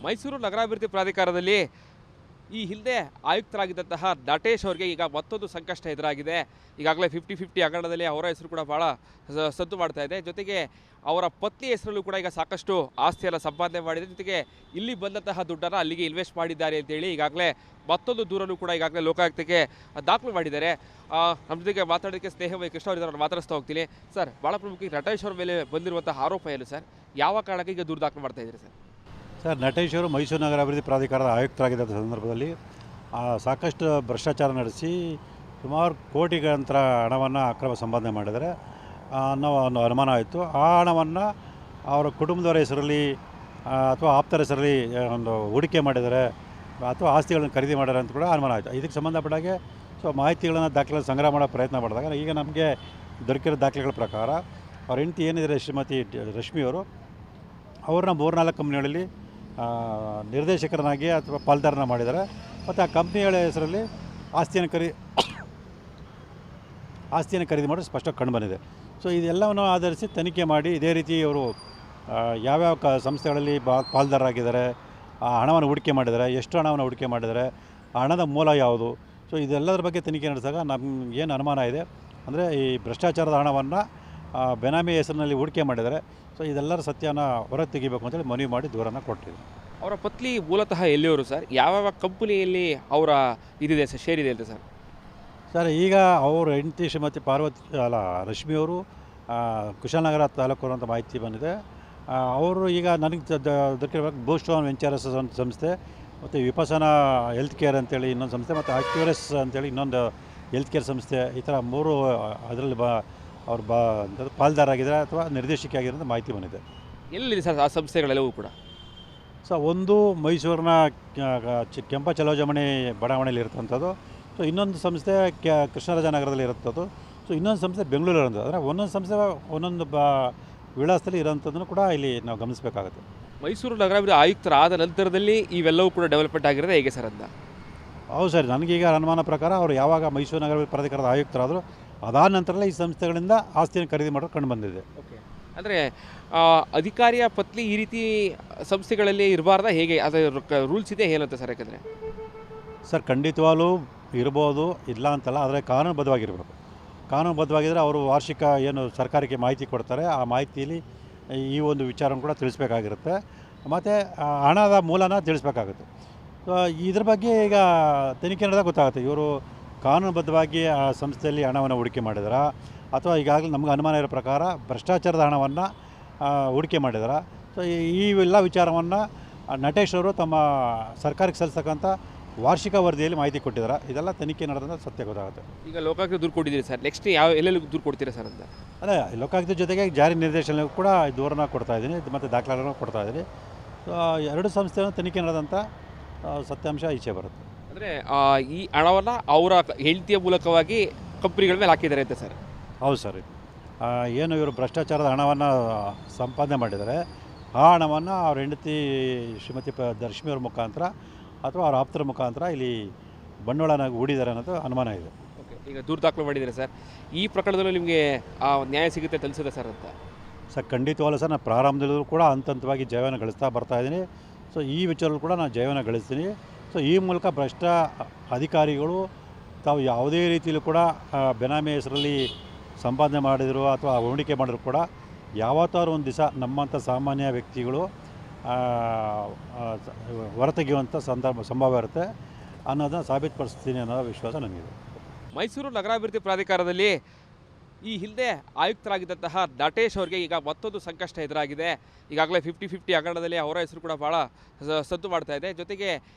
ಮೈಸೂರು ನಗರಾಭಿವೃದ್ಧಿ ಪ್ರಾಧಿಕಾರದಲ್ಲಿ ಈ ಹಿಂದೆ ಆಯುಕ್ತರಾಗಿದ್ದಂತಹ ನಟೇಶ್ ಅವರಿಗೆ ಈಗ ಮತ್ತೊಂದು ಸಂಕಷ್ಟ ಎದುರಾಗಿದೆ. ಈಗಾಗಲೇ 50-50 ಹಗರಣದಲ್ಲಿ ಅವರ ಹೆಸರು ಕೂಡ ಭಾಳ ಸದ್ದು ಮಾಡ್ತಾ ಇದೆ. ಜೊತೆಗೆ ಅವರ ಪತ್ನಿ ಹೆಸರಲ್ಲೂ ಕೂಡ ಈಗ ಸಾಕಷ್ಟು ಆಸ್ತಿಯನ್ನು ಸಂಪಾದನೆ ಮಾಡಿದೆ. ಜೊತೆಗೆ ಇಲ್ಲಿ ಬಂದಂತಹ ದುಡ್ಡನ್ನು ಅಲ್ಲಿಗೆ ಇನ್ವೆಸ್ಟ್ ಮಾಡಿದ್ದಾರೆ ಅಂತೇಳಿ ಈಗಾಗಲೇ ಮತ್ತೊಂದು ದೂರನ್ನು ಕೂಡ ಈಗಾಗಲೇ ಲೋಕಾಯುಕ್ತಕ್ಕೆ ದಾಖಲು ಮಾಡಿದ್ದಾರೆ. ನಮ್ಮ ಜೊತೆಗೆ ಮಾತಾಡೋದಕ್ಕೆ ಸ್ನೇಹ ಕೃಷ್ಣ ಅವರಿದ್ದಾರೆ, ಮಾತಾಡಿಸ್ತಾ ಹೋಗ್ತೀನಿ. ಸರ್, ಭಾಳ ಪ್ರಮುಖ ನಟೇಶ್ ಅವರ ಮೇಲೆ ಬಂದಿರುವಂತಹ ಆರೋಪ ಏನು ಸರ್? ಯಾವ ಕಾರಣಕ್ಕೆ ಈಗ ದೂರು ದಾಖಲು ಮಾಡ್ತಾ ಇದ್ದೀರಿ ಸರ್? ಸರ್, ನಟೇಶ್ ಅವರು ಮೈಸೂರು ನಗರಾಭಿವೃದ್ಧಿ ಪ್ರಾಧಿಕಾರದ ಆಯುಕ್ತರಾಗಿದ್ದ ಸಂದರ್ಭದಲ್ಲಿ ಸಾಕಷ್ಟು ಭ್ರಷ್ಟಾಚಾರ ನಡೆಸಿ ಸುಮಾರು ಕೋಟಿಗಳಂತರ ಹಣವನ್ನು ಅಕ್ರಮ ಸಂಪಾದನೆ ಮಾಡಿದರೆ ಅನ್ನೋ ಒಂದು ಅನುಮಾನ ಆಯಿತು. ಆ ಹಣವನ್ನು ಅವರ ಕುಟುಂಬದವರ ಹೆಸರಲ್ಲಿ ಅಥವಾ ಆಪ್ತರ ಹೆಸರಲ್ಲಿ ಒಂದು ಹೂಡಿಕೆ ಮಾಡಿದರೆ ಅಥವಾ ಆಸ್ತಿಗಳನ್ನು ಖರೀದಿ ಮಾಡಿದ್ದಾರೆ ಅಂತ ಕೂಡ ಅನುಮಾನ ಆಯಿತು. ಇದಕ್ಕೆ ಸಂಬಂಧಪಟ್ಟಾಗೆ ಮಾಹಿತಿಗಳನ್ನು ದಾಖಲೆ ಸಂಗ್ರಹ ಮಾಡೋ ಪ್ರಯತ್ನ ಮಾಡಿದಾಗ ಈಗ ನಮಗೆ ದೊರಕಿರೋ ದಾಖಲೆಗಳ ಪ್ರಕಾರ ಅವ್ರ ಹೆಂಡತಿ ಏನಿದ್ದಾರೆ ಶ್ರೀಮತಿ ರಶ್ಮಿಯವರು, ಅವ್ರನ್ನ 3-4 ಕಂಪ್ನಿಗಳಲ್ಲಿ ನಿರ್ದೇಶಕರನ್ನಾಗಿ ಅಥವಾ ಪಾಲ್ದಾರನ ಮಾಡಿದ್ದಾರೆ. ಮತ್ತು ಆ ಕಂಪ್ನಿಗಳ ಹೆಸರಲ್ಲಿ ಆಸ್ತಿಯನ್ನು ಖರೀದಿ ಮಾಡೋದು ಸ್ಪಷ್ಟವಾಗಿ ಕಂಡುಬಂದಿದೆ. ಸೊ ಇದೆಲ್ಲವನ್ನು ಆಧರಿಸಿ ತನಿಖೆ ಮಾಡಿ ಇದೇ ರೀತಿ ಇವರು ಯಾವ್ಯಾವ ಸಂಸ್ಥೆಗಳಲ್ಲಿ ಪಾಲ್ದಾರರಾಗಿದ್ದಾರೆ, ಆ ಹಣವನ್ನು ಹೂಡಿಕೆ ಮಾಡಿದ್ದಾರೆ, ಎಷ್ಟು ಹಣವನ್ನು ಹೂಡಿಕೆ ಮಾಡಿದ್ದಾರೆ, ಆ ಹಣದ ಮೂಲ ಯಾವುದು, ಸೊ ಇದೆಲ್ಲದರ ಬಗ್ಗೆ ತನಿಖೆ ನಡೆಸಿದಾಗ ನಮ್ಗೆ ಏನು ಅನುಮಾನ ಇದೆ ಅಂದರೆ ಈ ಭ್ರಷ್ಟಾಚಾರದ ಹಣವನ್ನು ಬೆನಾಮಿ ಹೆಸರಿನಲ್ಲಿ ಹೂಡಿಕೆ ಮಾಡಿದ್ದಾರೆ. ಸೊ ಇದೆಲ್ಲರ ಸತ್ಯನ ಹೊರಗೆ ತೆಗಿಬೇಕು ಅಂತೇಳಿ ಮನವಿ ಮಾಡಿ ದೂರನ್ನು ಕೊಟ್ಟಿದೆ. ಅವರ ಪತ್ನಿ ಮೂಲತಃ ಎಲ್ಲಿಯವರು ಸರ್? ಯಾವ ಕಂಪನಿಯಲ್ಲಿ ಅವರ ಇದಿದೆ ಸರ್, ಶೇರ್ ಇದೆ ಅಂತ ಸರ್? ಸರ್, ಈಗ ಅವರು ಹೆಂಡತಿ ಶ್ರೀಮತಿ ರಶ್ಮಿಯವರು ಕುಶಾಲನಗರ ತಾಲೂಕು ಅಂತ ಮಾಹಿತಿ ಬಂದಿದೆ. ಅವರು ಈಗ ನನಗೆ ದೊರಕಿರುವ ಬೂಸ್ಟೋನ್ ವೆಂಚರ್ಸ್ ಸಂಸ್ಥೆ ಮತ್ತು ವಿಪಸನಾ ಹೆಲ್ತ್ ಕೇರ್ ಅಂತೇಳಿ ಇನ್ನೊಂದು ಸಂಸ್ಥೆ ಮತ್ತು ಆಕ್ಟಿವರಸ್ ಅಂತೇಳಿ ಇನ್ನೊಂದು ಹೆಲ್ತ್ ಕೇರ್ ಸಂಸ್ಥೆ, ಈ ಥರ 3 ಅದರಲ್ಲಿ ಅವ್ರು ಪಾಲ್ದಾರಾಗಿದ್ದಾರೆ ಅಥವಾ ನಿರ್ದೇಶಕಿ ಆಗಿರೋದು ಮಾಹಿತಿ ಬಂದಿದೆ. ಎಲ್ಲಿದೆ ಸರ್ ಆ ಸಂಸ್ಥೆಗಳೆಲ್ಲವೂ ಕೂಡ? ಸೊ ಒಂದು ಮೈಸೂರಿನ ಕೆಂಪ ಚಲೋಜಮಣಿ ಬಡಾವಣೆಯಲ್ಲಿ ಇರುತ್ತಂಥದ್ದು. ಸೊ ಇನ್ನೊಂದು ಸಂಸ್ಥೆ ಕೃಷ್ಣರಾಜನಗರದಲ್ಲಿ ಇರುತ್ತದು. ಸೊ ಇನ್ನೊಂದು ಸಂಸ್ಥೆ ಬೆಂಗಳೂರಿರೋದು. ಅಂದರೆ ಒಂದೊಂದು ಸಂಸ್ಥೆ ಒಂದೊಂದು ವಿಳಾಸದಲ್ಲಿ ಇರೋಂಥದ್ದನ್ನು ಕೂಡ ಇಲ್ಲಿ ನಾವು ಗಮನಿಸಬೇಕಾಗುತ್ತೆ. ಮೈಸೂರು ನಗರಾಭಿವೃದ್ಧಿ ಆಯುಕ್ತರಾದ ನಂತರದಲ್ಲಿ ಇವೆಲ್ಲವೂ ಕೂಡ ಡೆವಲಪ್ಮೆಂಟ್ ಆಗಿರೋದು ಹೇಗೆ ಸರ್ ಅಂತ? ಹೌದು ಸರ್, ನನಗೀಗ ಅನುಮಾನ ಪ್ರಕಾರ ಅವರು ಯಾವಾಗ ಮೈಸೂರು ನಗರಾಭಿವೃದ್ಧಿ ಪ್ರಾಧಿಕಾರದ ಆಯುಕ್ತರಾದರು ಅದಾದ ನಂತರಲ್ಲೇ ಈ ಸಂಸ್ಥೆಗಳಿಂದ ಆಸ್ತಿಯನ್ನು ಖರೀದಿ ಮಾಡೋದು ಕಂಡು ಬಂದಿದೆ. ಓಕೆ, ಅಂದರೆ ಅಧಿಕಾರಿಯ ಪತ್ನಿ ಈ ರೀತಿ ಸಂಸ್ಥೆಗಳಲ್ಲಿ ಇರಬಾರ್ದ, ಹೇಗೆ ಅದರ ರೂಲ್ಸ್ ಇದೆ ಏನಂತ ಸರ್? ಯಾಕಂದರೆ ಸರ್, ಖಂಡಿತವಾಗ್ಲೂ ಇರ್ಬೋದು, ಇಲ್ಲ ಅಂತಲ್ಲ, ಆದರೆ ಕಾನೂನುಬದ್ಧವಾಗಿರಬೇಕು. ಕಾನೂನುಬದ್ಧವಾಗಿದ್ದರೆ ಅವರು ವಾರ್ಷಿಕ ಏನು ಸರ್ಕಾರಕ್ಕೆ ಮಾಹಿತಿ ಕೊಡ್ತಾರೆ, ಆ ಮಾಹಿತಿಯಲ್ಲಿ ಈ ಒಂದು ವಿಚಾರವನ್ನು ಕೂಡ ತಿಳಿಸ್ಬೇಕಾಗಿರುತ್ತೆ. ಮತ್ತು ಹಣದ ಮೂಲನ ತಿಳಿಸ್ಬೇಕಾಗುತ್ತೆ. ಸೊ ಇದ್ರ ಬಗ್ಗೆ ಈಗ ತನಿಖೆ ನಡೆದಾಗ ಗೊತ್ತಾಗುತ್ತೆ ಇವರು ಕಾನೂನುಬದ್ಧವಾಗಿ ಆ ಸಂಸ್ಥೆಯಲ್ಲಿ ಹಣವನ್ನು ಹೂಡಿಕೆ ಮಾಡಿದಾರಾ ಅಥವಾ ಈಗಾಗಲೇ ನಮ್ಗೆ ಅನುಮಾನ ಇರೋ ಪ್ರಕಾರ ಭ್ರಷ್ಟಾಚಾರದ ಹಣವನ್ನು ಹೂಡಿಕೆ ಮಾಡಿದಾರಾ. ಸೊ ಇವೆಲ್ಲ ವಿಚಾರವನ್ನು ನಟೇಶ್ ಅವರು ತಮ್ಮ ಸರ್ಕಾರಕ್ಕೆ ಸಲ್ಲಿಸ್ತಕ್ಕಂಥ ವಾರ್ಷಿಕ ವರದಿಯಲ್ಲಿ ಮಾಹಿತಿ ಕೊಟ್ಟಿದ್ದಾರೆ. ಇದೆಲ್ಲ ತನಿಖೆ ನಡೆದ ಸತ್ಯ ಗೊತ್ತಾಗುತ್ತೆ. ಈಗ ಲೋಕಾಯುಕ್ತ ದೂರು ಕೊಟ್ಟಿದ್ದೀರಿ ಸರ್, ನೆಕ್ಸ್ಟ್ ಎಲ್ಲೆಲ್ಲಿ ದೂರು ಕೊಡ್ತೀರಾ ಸರ್ ಅಂತ? ಅದೇ ಲೋಕಾಯುಕ್ತ ಜೊತೆಗೆ ಜಾರಿ ನಿರ್ದೇಶನಕ್ಕೂ ಕೂಡ ದೂರನ್ನ ಕೊಡ್ತಾಯಿದ್ದೀನಿ ಮತ್ತು ದಾಖಲೆಗಳನ್ನು ಕೊಡ್ತಾಯಿದ್ದೀನಿ. ಸೊ 2 ಸಂಸ್ಥೆಯನ್ನು ತನಿಖೆ ನಡೆದಂಥ ಸತ್ಯಾಂಶ ಈಚೆ ಬರುತ್ತೆ. ಅಂದರೆ ಈ ಹಣವನ್ನು ಅವರ ಹೆಂಡತಿಯ ಮೂಲಕವಾಗಿ ಕಂಪ್ನಿಗಳ ಮೇಲೆ ಹಾಕಿದ್ದಾರೆ ಅಂತ ಸರ್? ಹೌದು ಸರ್, ಏನು ಇವರು ಭ್ರಷ್ಟಾಚಾರದ ಹಣವನ್ನು ಸಂಪಾದನೆ ಮಾಡಿದ್ದಾರೆ, ಆ ಹಣವನ್ನು ಅವ್ರ ಹೆಂಡತಿ ಶ್ರೀಮತಿ ರಶ್ಮಿಯವ್ರ ಮುಖಾಂತರ ಅಥವಾ ಅವ್ರ ಆಪ್ತರ ಮುಖಾಂತರ ಇಲ್ಲಿ ಬಂಡವಾಳನಾಗಿ ಹೂಡಿದ್ದಾರೆ ಅನ್ನೋದು ಅನುಮಾನ ಇದೆ. ಓಕೆ, ಈಗ ದೂರು ದಾಖಲು ಮಾಡಿದ್ದೀರಾ ಸರ್. ಈ ಪ್ರಕರಣದಲ್ಲೂ ನಿಮಗೆ ನ್ಯಾಯ ಸಿಗುತ್ತೆ ತಲಿಸಿದೆ ಸರ್ ಅಂತ? ಸರ್, ಖಂಡಿತವಾಗಲೂ ಸರ್, ನಾನು ಪ್ರಾರಂಭದಲ್ಲೂ ಕೂಡ ಹಂತವಾಗಿ ಜಯವನ್ನು ಗಳಿಸ್ತಾ ಬರ್ತಾಯಿದ್ದೀನಿ. ಸೊ ಈ ವಿಚಾರದಲ್ಲೂ ಕೂಡ ನಾನು ಜಯವನ್ನು ಗಳಿಸ್ತೀನಿ. ಸೊ ಈ ಮೂಲಕ ಭ್ರಷ್ಟ ಅಧಿಕಾರಿಗಳು ತಾವು ಯಾವುದೇ ರೀತಿಯಲ್ಲೂ ಕೂಡ ಬೆನಾಮಿ ಹೆಸರಲ್ಲಿ ಸಂಪಾದನೆ ಮಾಡಿದ್ರು ಅಥವಾ ಹೂಡಿಕೆ ಮಾಡಿದ್ರು ಕೂಡ ಯಾವತ್ತಾರು ಒಂದು ದಿವಸ ನಮ್ಮಂಥ ಸಾಮಾನ್ಯ ವ್ಯಕ್ತಿಗಳು ಹೊರತೆಗೆಯುವಂಥ ಸಂಭವ ಇರುತ್ತೆ ಅನ್ನೋದನ್ನು ಸಾಬೀತುಪಡಿಸ್ತೀನಿ ಅನ್ನೋ ವಿಶ್ವಾಸ ನನಗಿದೆ. ಮೈಸೂರು ನಗರಾಭಿವೃದ್ಧಿ ಪ್ರಾಧಿಕಾರದಲ್ಲಿ ಈ ಹಿಂದೆ ಆಯುಕ್ತರಾಗಿದ್ದಂತಹ ನಟೇಶ್ ಅವರಿಗೆ ಈಗ ಮತ್ತೊಂದು ಸಂಕಷ್ಟ ಎದುರಾಗಿದೆ. ಈಗಾಗಲೇ 50-50 ಹಗರಣದಲ್ಲಿ ಅವರ ಹೆಸರು ಕೂಡ ಭಾಳ ಸದ್ದು ಮಾಡ್ತಾ ಇದೆ. ಜೊತೆಗೆ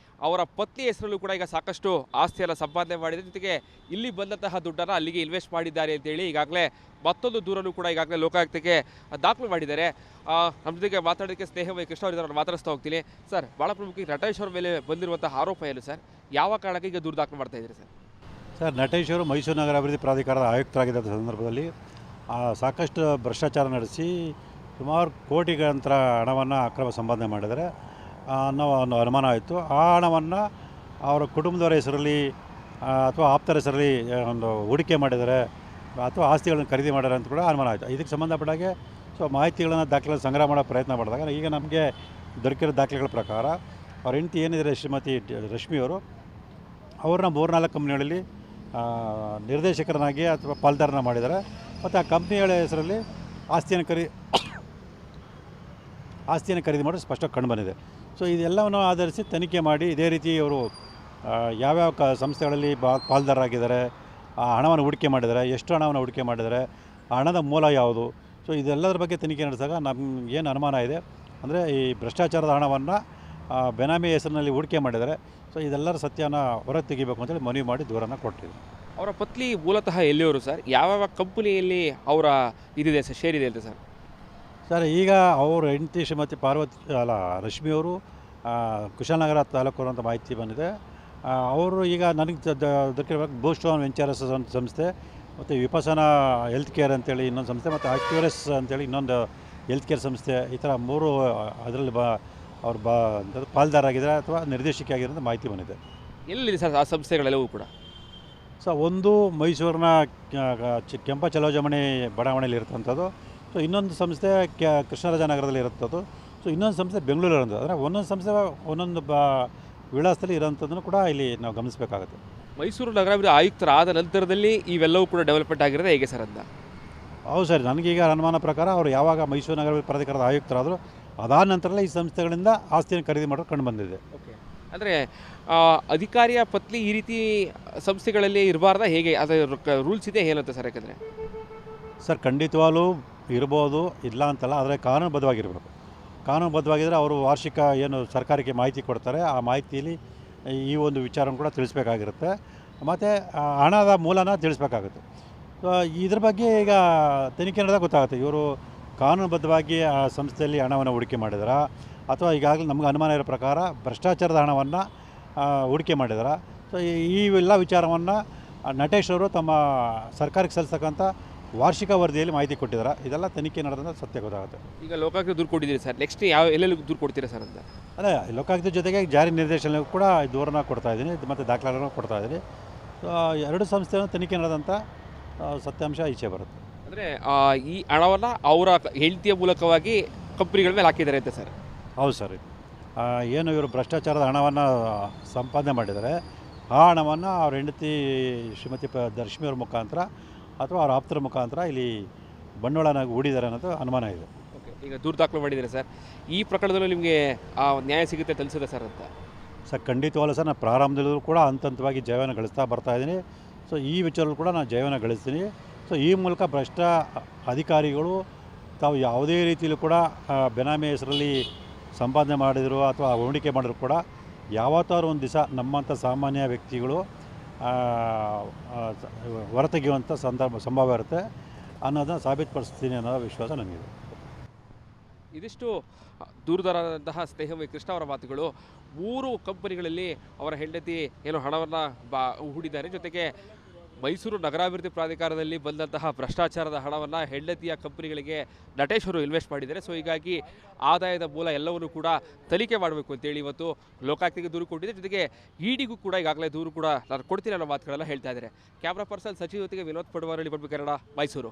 ಅವರ ಪತ್ನಿ ಹೆಸರಲ್ಲೂ ಕೂಡ ಈಗ ಸಾಕಷ್ಟು ಆಸ್ತಿಯನ್ನು ಸಂಪಾದನೆ ಮಾಡಿದೆ. ಜೊತೆಗೆ ಇಲ್ಲಿ ಬಂದಂತಹ ದುಡ್ಡನ್ನು ಅಲ್ಲಿಗೆ ಇನ್ವೆಸ್ಟ್ ಮಾಡಿದ್ದಾರೆ ಅಂತೇಳಿ ಈಗಾಗಲೇ ಮತ್ತೊಂದು ದೂರನ್ನು ಕೂಡ ಈಗಾಗಲೇ ಲೋಕಾಯುಕ್ತಕ್ಕೆ ದಾಖಲು ಮಾಡಿದ್ದಾರೆ. ನಮ್ಮ ಜೊತೆಗೆ ಮಾತಾಡೋದಕ್ಕೆ ಸ್ನೇಹ ಕೃಷ್ಣ ಅವರಿದ್ದಾರೆ, ಮಾತಾಡಿಸ್ತಾ ಹೋಗ್ತೀನಿ. ಸರ್, ಭಾಳ ಪ್ರಮುಖ ನಟೇಶ್ ಅವರ ಮೇಲೆ ಬಂದಿರುವಂತಹ ಆರೋಪ ಏನು ಸರ್? ಯಾವ ಕಾರಣಕ್ಕೆ ಈಗ ದೂರು ದಾಖಲು ಮಾಡ್ತಾ ಇದ್ದೀರಿ ಸರ್? ಸರ್, ನಟೇಶ್ ಅವರು ಮೈಸೂರು ನಗರಾಭಿವೃದ್ಧಿ ಪ್ರಾಧಿಕಾರದ ಆಯುಕ್ತರಾಗಿದ್ದ ಸಂದರ್ಭದಲ್ಲಿ ಸಾಕಷ್ಟು ಭ್ರಷ್ಟಾಚಾರ ನಡೆಸಿ ಸುಮಾರು ಕೋಟಿಗಳಂತರ ಹಣವನ್ನು ಅಕ್ರಮ ಸಂಪಾದನೆ ಮಾಡಿದರೆ ಅನ್ನೋ ಒಂದು ಅನುಮಾನ ಆಯಿತು. ಆ ಹಣವನ್ನು ಅವರ ಕುಟುಂಬದವರ ಹೆಸರಲ್ಲಿ ಅಥವಾ ಆಪ್ತರ ಹೆಸರಲ್ಲಿ ಒಂದು ಹೂಡಿಕೆ ಮಾಡಿದ್ದಾರೆ ಅಥವಾ ಆಸ್ತಿಗಳನ್ನು ಖರೀದಿ ಮಾಡಿದ್ದಾರೆ ಅಂತ ಕೂಡ ಅನುಮಾನ ಆಯಿತು. ಇದಕ್ಕೆ ಸಂಬಂಧಪಟ್ಟಾಗೆ ಮಾಹಿತಿಗಳನ್ನು ದಾಖಲೆ ಸಂಗ್ರಹ ಮಾಡೋ ಪ್ರಯತ್ನ ಮಾಡಿದಾಗ ಈಗ ನಮಗೆ ದೊರಕಿರೋ ದಾಖಲೆಗಳ ಪ್ರಕಾರ ಅವ್ರ ಹೆಂಡತಿ ಏನಿದ್ದಾರೆ ಶ್ರೀಮತಿ ರಶ್ಮಿಯವರು ಅವ್ರನ್ನ 3-4 ಕಂಪ್ನಿಗಳಲ್ಲಿ ನಿರ್ದೇಶಕರನ್ನಾಗಿ ಅಥವಾ ಪಾಲ್ದಾರನ ಮಾಡಿದ್ದಾರೆ. ಮತ್ತು ಆ ಕಂಪ್ನಿಗಳ ಹೆಸರಲ್ಲಿ ಆಸ್ತಿಯನ್ನು ಖರೀದಿ ಮಾಡೋದು ಸ್ಪಷ್ಟವಾಗಿ ಕಂಡುಬಂದಿದೆ. ಸೊ ಇದೆಲ್ಲವನ್ನು ಆಧರಿಸಿ ತನಿಖೆ ಮಾಡಿ ಇದೇ ರೀತಿ ಅವರು ಯಾವ್ಯಾವ ಸಂಸ್ಥೆಗಳಲ್ಲಿ ಪಾಲ್ದಾರರಾಗಿದ್ದಾರೆ, ಆ ಹಣವನ್ನು ಹೂಡಿಕೆ ಮಾಡಿದ್ದಾರೆ, ಎಷ್ಟು ಹಣವನ್ನು ಹೂಡಿಕೆ ಮಾಡಿದ್ದಾರೆ, ಆ ಹಣದ ಮೂಲ ಯಾವುದು. ಸೊ ಇದೆಲ್ಲದರ ಬಗ್ಗೆ ತನಿಖೆ ನಡೆಸಿದಾಗ ನಮ್ಗೆ ಏನು ಅನುಮಾನ ಇದೆ ಅಂದರೆ ಈ ಭ್ರಷ್ಟಾಚಾರದ ಹಣವನ್ನು ಬೆನಾಮಿ ಹೆಸರಿನಲ್ಲಿ ಹೂಡಿಕೆ ಮಾಡಿದ್ದಾರೆ. ಸೊ ಇದೆಲ್ಲರ ಸತ್ಯನ ಹೊರಗೆ ತೆಗಿಬೇಕು ಅಂತೇಳಿ ಮನವಿ ಮಾಡಿ ದೂರನ್ನು ಕೊಟ್ಟಿದೆ. ಅವರ ಪತ್ನಿ ಮೂಲತಃ ಎಲ್ಲಿಯವರು ಸರ್? ಯಾವ ಕಂಪನಿಯಲ್ಲಿ ಅವರ ಇದಿದೆ ಸರ್, ಶೇರ್ ಇದೆ ಅಂತ ಸರ್? ಸರ್ ಈಗ ಅವ್ರ ಹೆಂಡತಿ ಶ್ರೀಮತಿ ರಶ್ಮಿಯವರು ಕುಶಾಲನಗರ ತಾಲೂಕು ಅಂತ ಮಾಹಿತಿ ಬಂದಿದೆ. ಅವರು ಈಗ ನನಗೆ ದೊರಕಿರಬೇಕು ಬೂಸ್ಟೋನ್ ವೆಂಚರ್ಸ್ ಅಂತ ಸಂಸ್ಥೆ, ಮತ್ತು ವಿಪಸನ ಹೆಲ್ತ್ ಕೇರ್ ಅಂತೇಳಿ ಇನ್ನೊಂದು ಸಂಸ್ಥೆ, ಮತ್ತು ಆಕ್ಯುರೆಸ್ ಅಂತೇಳಿ ಇನ್ನೊಂದು ಹೆಲ್ತ್ ಕೇರ್ ಸಂಸ್ಥೆ, ಈ ಥರ 3 ಅದರಲ್ಲಿ ಅವ್ರು ಪಾಲ್ದಾರಾಗಿದ್ದಾರೆ ಅಥವಾ ನಿರ್ದೇಶಕಿ ಆಗಿರೋ ಅಂತ ಮಾಹಿತಿ ಬಂದಿದೆ. ಎಲ್ಲಿದೆ ಸರ್ ಆ ಸಂಸ್ಥೆಗಳೆಲ್ಲವೂ ಕೂಡ? ಸೊ ಒಂದು ಮೈಸೂರಿನ ಕೆಂಪ ಚಲೋಜಮಣಿ ಬಡಾವಣೆಯಲ್ಲಿ ಇರುತ್ತಂಥದ್ದು. ಸೊ ಇನ್ನೊಂದು ಸಂಸ್ಥೆ ಕೃಷ್ಣರಾಜನಗರದಲ್ಲಿ ಇರುತ್ತದು. ಸೊ ಇನ್ನೊಂದು ಸಂಸ್ಥೆ ಬೆಂಗಳೂರಿರೋದು. ಅಂದರೆ ಒಂದೊಂದು ಸಂಸ್ಥೆ ಒಂದೊಂದು ವಿಳಾಸದಲ್ಲಿ ಇರೋಂಥದ್ದನ್ನು ಕೂಡ ಇಲ್ಲಿ ನಾವು ಗಮನಿಸಬೇಕಾಗುತ್ತೆ. ಮೈಸೂರು ನಗರಾಭಿವೃದ್ಧಿ ಆಯುಕ್ತರಾದ ನಂತರದಲ್ಲಿ ಇವೆಲ್ಲವೂ ಕೂಡ ಡೆವಲಪ್ಮೆಂಟ್ ಆಗಿರೋದು ಹೇಗೆ ಸರ್ ಅಂತ? ಹೌದು ಸರ್, ನನಗೀಗ ಅನುಮಾನ ಪ್ರಕಾರ ಅವರು ಯಾವಾಗ ಮೈಸೂರು ನಗರಾಭಿವೃದ್ಧಿ ಪ್ರಾಧಿಕಾರದ ಆಯುಕ್ತರಾದರು ಅದಾದ ನಂತರಲ್ಲೇ ಈ ಸಂಸ್ಥೆಗಳಿಂದ ಆಸ್ತಿಯನ್ನು ಖರೀದಿ ಮಾಡೋದು ಕಂಡು ಬಂದಿದೆ. ಓಕೆ, ಅಂದರೆ ಅಧಿಕಾರಿಯ ಪತ್ನಿ ಈ ರೀತಿ ಸಂಸ್ಥೆಗಳಲ್ಲಿ ಇರಬಾರ್ದ, ಹೇಗೆ ಅದರ ರೂಲ್ಸ್ ಇದೆ ಏನಂತ ಸರ್? ಯಾಕಂದರೆ ಸರ್ ಖಂಡಿತವಾಗ್ಲೂ ಇರ್ಬೋದು, ಇಲ್ಲ ಅಂತಲ್ಲ, ಆದರೆ ಕಾನೂನುಬದ್ಧವಾಗಿರಬೇಕು. ಕಾನೂನುಬದ್ಧವಾಗಿದ್ದರೆ ಅವರು ವಾರ್ಷಿಕ ಏನು ಸರ್ಕಾರಕ್ಕೆ ಮಾಹಿತಿ ಕೊಡ್ತಾರೆ, ಆ ಮಾಹಿತಿಯಲ್ಲಿ ಈ ಒಂದು ವಿಚಾರವನ್ನು ಕೂಡ ತಿಳಿಸ್ಬೇಕಾಗಿರುತ್ತೆ. ಮತ್ತು ಹಣದ ಮೂಲನ ತಿಳಿಸ್ಬೇಕಾಗುತ್ತೆ. ಇದ್ರ ಬಗ್ಗೆ ಈಗ ತನಿಖೆ ನಡೆದಾಗ ಗೊತ್ತಾಗುತ್ತೆ ಇವರು ಕಾನೂನುಬದ್ಧವಾಗಿ ಆ ಸಂಸ್ಥೆಯಲ್ಲಿ ಹಣವನ್ನು ಹೂಡಿಕೆ ಮಾಡಿದಾರಾ, ಅಥವಾ ಈಗಾಗಲೇ ನಮಗೆ ಅನುಮಾನ ಇರೋ ಪ್ರಕಾರ ಭ್ರಷ್ಟಾಚಾರದ ಹಣವನ್ನು ಹೂಡಿಕೆ ಮಾಡಿದಾರಾ. ಸೊ ಇವೆಲ್ಲ ವಿಚಾರವನ್ನು ನಟೇಶ್ ಅವರು ತಮ್ಮ ಸರ್ಕಾರಕ್ಕೆ ಸಲ್ಲಿಸ್ತಕ್ಕಂಥ ವಾರ್ಷಿಕ ವರದಿಯಲ್ಲಿ ಮಾಹಿತಿ ಕೊಟ್ಟಿದ್ದಾರೆ. ಇದೆಲ್ಲ ತನಿಖೆ ನಡೆದ ಸತ್ಯ ಗೊತ್ತಾಗುತ್ತೆ. ಈಗ ಲೋಕಾಯುಕ್ತ ದೂರು ಕೊಟ್ಟಿದ್ದೀರಿ ಸರ್, ನೆಕ್ಸ್ಟ್ ಎಲ್ಲೆಲ್ಲಿ ದೂರು ಕೊಡ್ತೀರಾ ಸರ್ ಅಂತ? ಅದೇ ಲೋಕಾಯುಕ್ತ ಜೊತೆಗೆ ಜಾರಿ ನಿರ್ದೇಶನಕ್ಕೂ ಕೂಡ ದೂರನ್ನ ಕೊಡ್ತಾಯಿದ್ದೀನಿ ಮತ್ತು ದಾಖಲೆಗಳನ್ನು ಕೊಡ್ತಾಯಿದ್ದೀನಿ. ಸೊ 2 ಸಂಸ್ಥೆಯನ್ನು ತನಿಖೆ ನಡೆದಂಥ ಸತ್ಯಾಂಶ ಈಚೆ ಬರುತ್ತೆ. ಅಂದರೆ ಈ ಹಣವನ್ನು ಅವರ ಹೆಂಡತಿಯ ಮೂಲಕವಾಗಿ ಕಂಪ್ನಿಗಳ ಮೇಲೆ ಹಾಕಿದ್ದಾರೆ ಅಂತ ಸರ್? ಹೌದು ಸರ್. ಏನು ಇವರು ಭ್ರಷ್ಟಾಚಾರದ ಹಣವನ್ನು ಸಂಪಾದನೆ ಮಾಡಿದ್ದಾರೆ, ಆ ಹಣವನ್ನು ಅವ್ರ ಹೆಂಡತಿ ಶ್ರೀಮತಿ ರಶ್ಮಿಯವ್ರ ಮುಖಾಂತರ ಅಥವಾ ಅವ್ರ ಆಪ್ತರ ಮುಖಾಂತರ ಇಲ್ಲಿ ಬಂಡವಾಳನಾಗಿ ಹೂಡಿದ್ದಾರೆ ಅನ್ನೋದು ಅನುಮಾನ ಇದೆ. ಓಕೆ, ಈಗ ದೂರು ದಾಖಲು ಮಾಡಿದ್ದೀರಾ ಸರ್. ಈ ಪ್ರಕರಣದಲ್ಲೂ ನಿಮಗೆ ನ್ಯಾಯ ಸಿಗುತ್ತೆ ತಲಿಸಿದೆ ಸರ್ ಅಂತ? ಸರ್ ಖಂಡಿತವಾಗಲೂ ಸರ್, ನಾನು ಪ್ರಾರಂಭದಲ್ಲೂ ಕೂಡ ಹಂತವಾಗಿ ಜಯವನ್ನು ಗಳಿಸ್ತಾ ಬರ್ತಾಯಿದ್ದೀನಿ. ಸೊ ಈ ವಿಚಾರದಲ್ಲೂ ಕೂಡ ನಾನು ಜಯವನ್ನು ಗಳಿಸ್ತೀನಿ. ಸೊ ಈ ಮೂಲಕ ಭ್ರಷ್ಟ ಅಧಿಕಾರಿಗಳು ತಾವು ಯಾವುದೇ ರೀತಿಯಲ್ಲೂ ಕೂಡ ಬೆನಾಮಿ ಹೆಸರಲ್ಲಿ ಸಂಪಾದನೆ ಮಾಡಿದರು ಅಥವಾ ಹೂಡಿಕೆ ಮಾಡಿದ್ರು ಕೂಡ ಯಾವತ್ತಾರು ಒಂದು ದಿವಸ ನಮ್ಮಂಥ ಸಾಮಾನ್ಯ ವ್ಯಕ್ತಿಗಳು ಹೊರತೆಗೆಯುವಂಥ ಸಂಭವ ಇರುತ್ತೆ ಅನ್ನೋದನ್ನು ಸಾಬೀತುಪಡಿಸ್ತೀನಿ ಅನ್ನೋ ವಿಶ್ವಾಸ ನನಗಿದೆ. ಇದಿಷ್ಟು ದೂರದರಾದಂತಹ ಸ್ನೇಹಮಯ ಕೃಷ್ಣ ಅವರ ಮಾತುಗಳು. 3 ಕಂಪನಿಗಳಲ್ಲಿ ಅವರ ಹೆಂಡತಿ ಏನು ಹಣವನ್ನು ಹೂಡಿದ್ದಾರೆ, ಜೊತೆಗೆ ಮೈಸೂರು ನಗರಾಭಿವೃದ್ಧಿ ಪ್ರಾಧಿಕಾರದಲ್ಲಿ ಬಂದಂತಹ ಭ್ರಷ್ಟಾಚಾರದ ಹಣವನ್ನು ಹೆಂಡತಿಯ ಕಂಪನಿಗಳಿಗೆ ನಟೇಶ್ ಅವರು ಇನ್ವೆಸ್ಟ್ ಮಾಡಿದ್ದಾರೆ. ಸೊ ಹೀಗಾಗಿ ಆದಾಯದ ಮೂಲ ಎಲ್ಲವನ್ನೂ ಕೂಡ ತನಿಖೆ ಮಾಡಬೇಕು ಅಂತೇಳಿ ಇವತ್ತು ಲೋಕಾಯುಕ್ತಕ್ಕೆ ದೂರು ಕೊಟ್ಟಿದೆ. ಜೊತೆಗೆ ಇಡಿಗೂ ಕೂಡ ಈಗಾಗಲೇ ದೂರು ಕೂಡ ನಾನು ಕೊಡ್ತೀನಿ ಅನ್ನೋ ಮಾತುಗಳೆಲ್ಲ ಹೇಳ್ತಾ ಇದ್ದಾರೆ. ಕ್ಯಾಮ್ರಾ ಪರ್ಸನ್ ಸಚಿವ ಜೊತೆಗೆ ವಿನೋದ್ ಪಡವಾರಳ್ಳಿ, ಕನ್ನಡ, ಮೈಸೂರು.